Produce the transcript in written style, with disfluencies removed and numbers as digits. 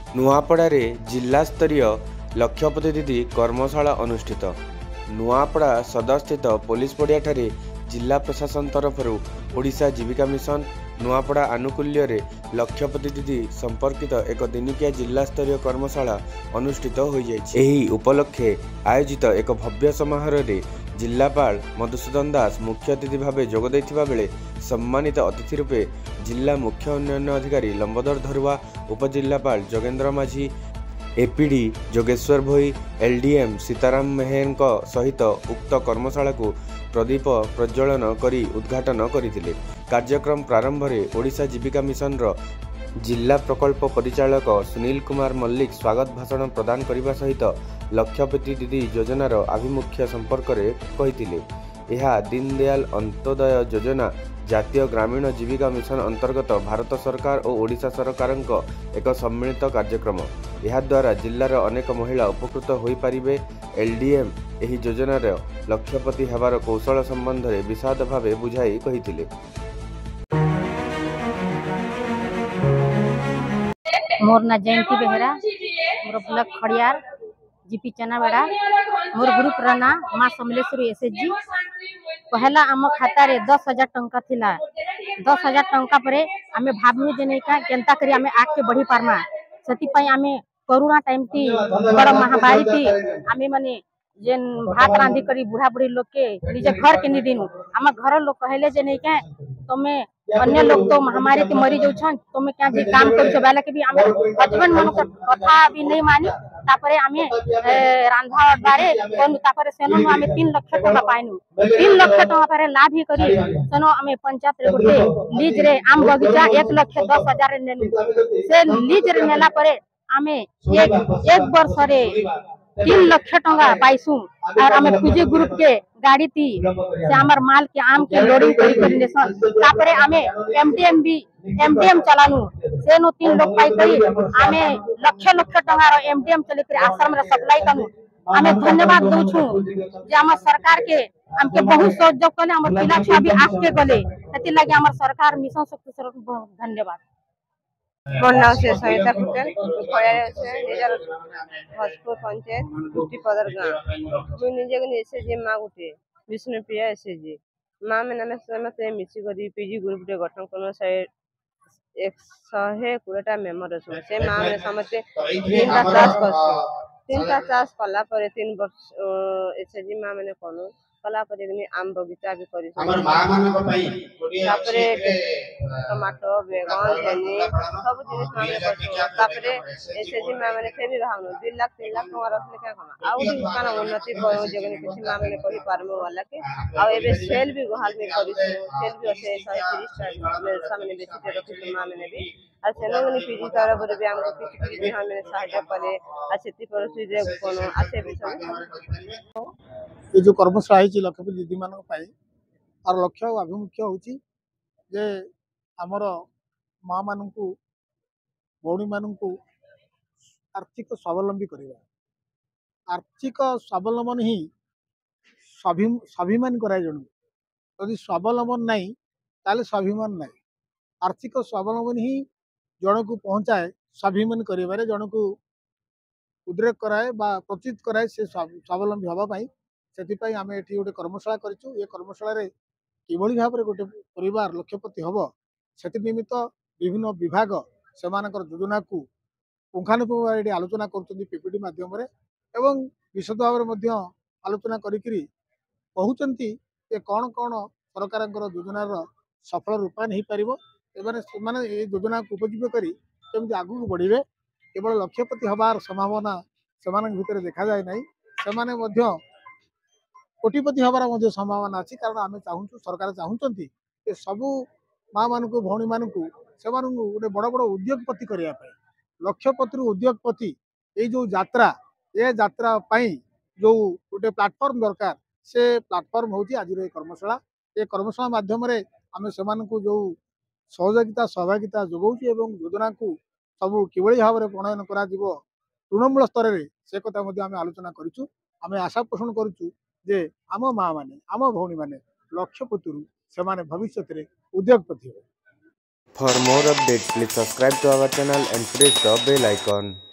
नुआपड़ारे जिला स्तरीय लक्षपति दीदी कर्मशाला अनुष्ठित। नुआपड़ा सदर स्थित पुलिस पड़िया ठारे जिला प्रशासन तरफ ओडिशा जीविका मिशन नुआपड़ा आनुकूल्य रे लक्षपति दीदी संपर्कित एक दिनिकिया जिला स्तरीय कर्मशाला अनुष्ठित हो जायछि। एही उपलक्षे आयोजित एक भव्य समारोह रे जिलापाल मधुसूदन दास मुख्य अतिथि भाव जोग दैथिबा बेले सम्मानित अतिथि रूपे जिला मुख्य उन्नयन अधिकारी लंबोदर धरुआ, उपजिलापाल जोगेन्द्र माझी, एपीडी जोगेश्वर भोई, एलडीएम सीताराम मेहर सहित उक्त कर्मशाला को प्रदीप प्रज्वलन करी उद्घाटन करथिले। कार्यक्रम प्रारंभ में ओडिशा जीविका मिशन जिला प्रकल्प परिचालक सुनील कुमार मल्लिक स्वागत भाषण प्रदान करने सहित लक्षपति दीदी योजनार आभिमुख्य संपर्क में कहिथिले। यह दीनदयाल अंत्योदय योजना जातीय ग्रामीण जीविका मिशन अंतर्गत भारत सरकार और ओडिशा सरकार एक सम्मिलित कार्यक्रम। यह द्वारा जिलार अनेक महिला उपकृत हो पारिबे। एलडीएम एही योजनार लक्षपति हेबार कौशल संबंध में विषाद भाव बुझाई कहिथिले। मोर ना जयंती बेहरा, मोर ब्लॉक खड़ियार जीपी चनावाड़ा, मोर ग्रुप राना माँ समलेश्वरी एसएचजी। पहला आम खाता रे 10,000 टंका थिला। 10,000 टंका परे आमे भाबनु जे का केनता करी आमे आगे बढ़ी पारमा। सती पई आमे कोरोना टाइम ती बड़ महामारी थी आमे माने जेन भात रांधी करी बुढ़ा बुढ़ी लोग के निजे घर के निदिनु आम घर लोग कहले जे नहीं के तमे अन्य लोग तो महामारी ते मरी जाउछन तमे क्या जे काम करछो बाला के भी आमे हस्बैंड मन कथा भी नहीं मानी। तापरे आमे रांधा बारे कोन तापरे सेनो आमे 3 लाख टका पाइनु। 3 लाख टका पारे लाभ ही करी सेनो आमे पंचायत रे गोटे लीज रे आम बगीचा 1,10,000 रे नेनु। से लीज रे नेला परे आमे एक वर्ष रे 3 लाख टका पाइसु और आमे पूजे ग्रुप के गाड़ी थी से हमार माल के आम के लोडिंग करी नेसन। तापरे आमे एमडीएम चलानु से नो 3 लोग पाई करी आमे लक्ष टका रो एमडीएम चले कर आश्रम रे सप्लाई कनु। आमे धन्यवाद दोछु जे हमर सरकार के हमके बहुत सहयोग कले। हमर पिला छुआ भी आके गले एति लागि हमर सरकार मिशन शक्ति सर धन्यवाद। मोर नाम से सविता पटेल खड़ियार से निजर भोजपुर पंचायत गुटी पदर गाँव मुझे निजे एसएचजी माँ गुटे विष्णुप्रिया एसएचजी माँ में नाम समस्त मिसी करी पीजी ग्रुप रे गठन करनो 120 मेम्बर अछि। से माँ में समस्त 3टा चाष कला पर 3 वर्ष एसएचजी माँ मैंने कोनो कला पर आम बगीचा भी करी तापरे टमाटो बैगन भेंडी सब जिनिस माने करछो। तापरे एसएचजी माँ मैंने से भी भावनो 2 लाख 3 लाख टका रखले क्या कमा आउ दुकान उन्नति करो जगन किछि माँ मैंने करी पारमो वाला के आ एबे सेल भी गोहाल में करी सेल भी असे 130 टा सामने बेसी के रखि माँ मैंने भी आ सेनोनी पीजी तरफ रे भी हमको किछि भी हम सहायता करे आ सेति पर सुजे कोनो आसे भी सब ये जो कर्मशाला है लक्षपति दीदी मान और लक्ष्य आभिमुख्य होचे आमर माँ मान भौणी मान आर्थिक स्वावलंबी करवा। आर्थिक स्वावलंबन ही स्वाभिमान कराए जन यदि स्वावलंबन नहीं ताले स्वाभिमान नहीं। आर्थिक स्वावलंबन ही जन को पहुँचाए स्वाभिमान कर जन को उद्रेक कराए बा प्रचित कराए से स्वावलंबी हाँपाई से आम ये गोटे कर्मशाला करूँ। ये कर्मशाला कि भाव में गोटे परिवार लक्षपति हम से निमित्त विभिन्न विभाग से योजना को पुंखानुपुंख भाव आलोचना कर पीपीटी मध्यम एवं विशद भाव में आलोचना कहते कौन कौन सरकार योजनार सफल रूपायन हो पार से योजना को उपयोग कर आगू बढ़े। केवल लक्षपति हबार संभावना से भितर देखा जाए ना से कोटिपति हबार संभावना अच्छी कारण आम चाहूँ सरकार चाहूँगी सबू माँ मान भौणी मान से गोटे बड़ बड़ उद्योगपति करने लक्षपति उद्योगपति ये जो यात्रा ये यात्रा जो गोटे प्लाटफर्म दरकार से प्लाटफर्म हूँ आज कर्मशाला। ये कर्मशाला माध्यम आम से जो सहयोगिता सहभागिता जोगाऊँ एवं योजना को सबू कि भाव में प्रणयन कर तृणमूल स्तर में से कथा आम आलोचना करूँ। आम आशा पोषण करूँ जे आम माँ माने आम भौणी माने लक्षपति से भविष्य में उद्योगपति हो। For more updates, please subscribe to our channel and press the bell icon.